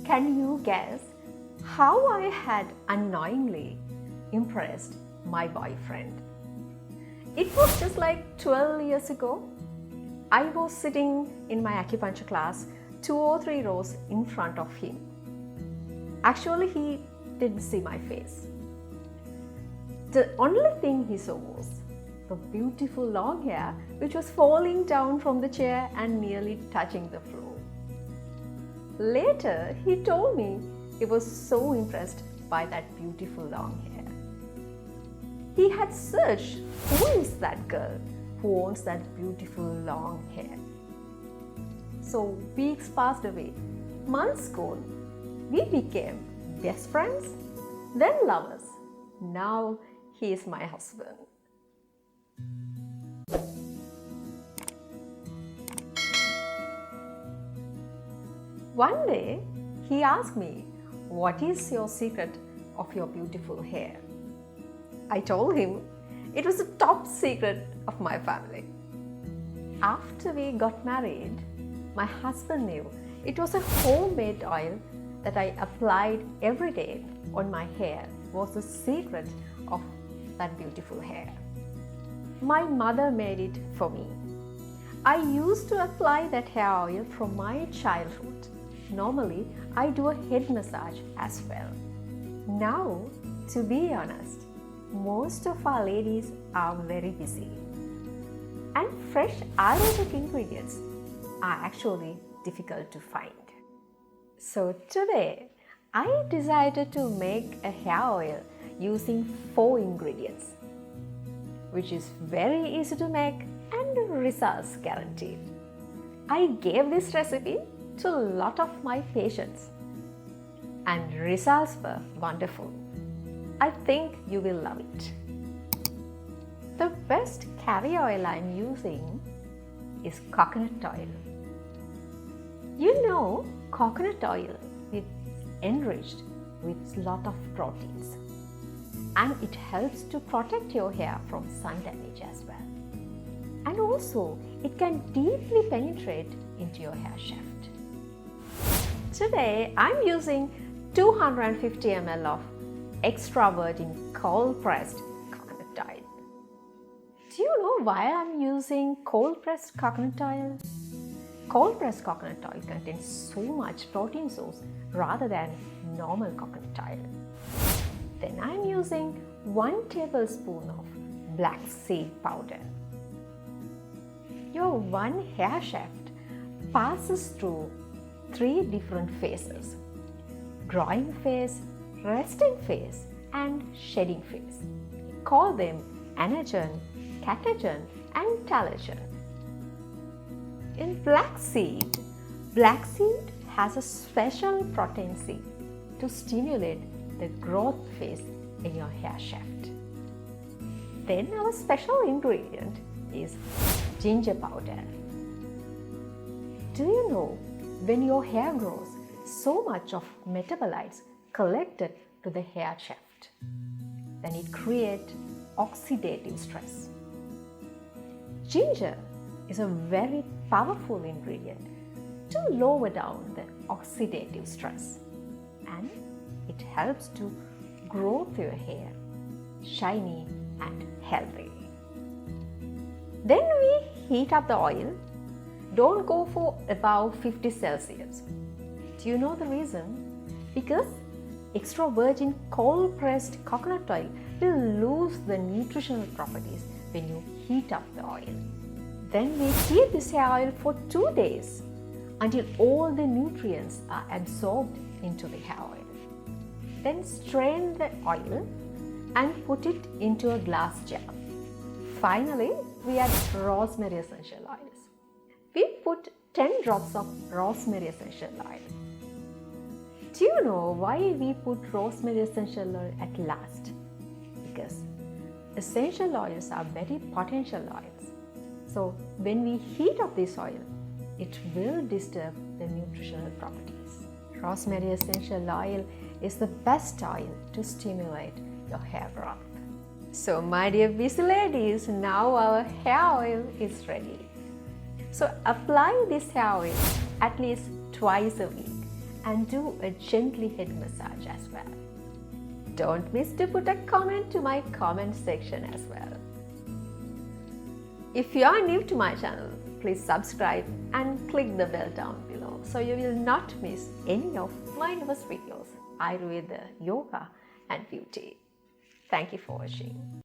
Can you guess how I had unknowingly impressed my boyfriend? It was just like 12 years ago. I was sitting in my acupuncture class 2 or 3 rows in front of him. Actually, he didn't see my face. The only thing he saw was the beautiful long hair which was falling down from the chair and nearly touching the floor. Later, he told me he was so impressed by that beautiful long hair. He had searched who is that girl who owns that beautiful long hair. So weeks passed away, months gone, we became best friends, then lovers. Now he is my husband. One day, he asked me, "What is your secret of your beautiful hair?" I told him it was the top secret of my family. After we got married, my husband knew it was a homemade oil that I applied every day on my hair was the secret of that beautiful hair. My mother made it for me. I used to apply that hair oil from my childhood. Normally, I do a head massage as well. Now, to be honest, most of our ladies are very busy. And fresh Ayurvedic ingredients are actually difficult to find. So today, I decided to make a hair oil using 4 ingredients, which is very easy to make and results guaranteed. I gave this recipe to a lot of my patients and results were wonderful. I think you will love it. The best carrier oil I'm using is coconut oil. You know, coconut oil is enriched with a lot of proteins and it helps to protect your hair from sun damage as well. And also, it can deeply penetrate into your hair shaft. Today, I'm using 250 ml of extra virgin cold pressed coconut oil. Do you know why I'm using cold pressed coconut oil? Cold pressed coconut oil contains so much protein source rather than normal coconut oil. Then I'm using 1 tablespoon of black seed powder. Your one hair shaft passes through 3 different phases: growing phase, resting phase and shedding phase. Call them anagen, catagen and telogen. In flaxseed has a special protein seed to stimulate the growth phase in your hair shaft. Then our special ingredient is ginger powder. Do you know, when your hair grows, so much of metabolites collected to the hair shaft, then it creates oxidative stress. Ginger is a very powerful ingredient to lower down the oxidative stress and it helps to grow your hair shiny and healthy. Then we heat up the oil. Don't go for above 50 Celsius. Do you know the reason? Because extra virgin cold pressed coconut oil will lose the nutritional properties when you heat up the oil. Then we heat this hair oil for 2 days until all the nutrients are absorbed into the hair oil. Then strain the oil and put it into a glass jar. Finally, we add rosemary essential oils. We put 10 drops of rosemary essential oil. Do you know why we put rosemary essential oil at last? Because essential oils are very potential oils. So when we heat up this oil, it will disturb the nutritional properties. Rosemary essential oil is the best oil to stimulate your hair growth. So my dear busy ladies, now our hair oil is ready. So apply this hair oil at least twice a week and do a gently head massage as well. Don't miss to put a comment to my comment section as well. If you are new to my channel, please subscribe and click the bell down below so you will not miss any of my newest videos, Ayurveda, yoga and beauty. Thank you for watching.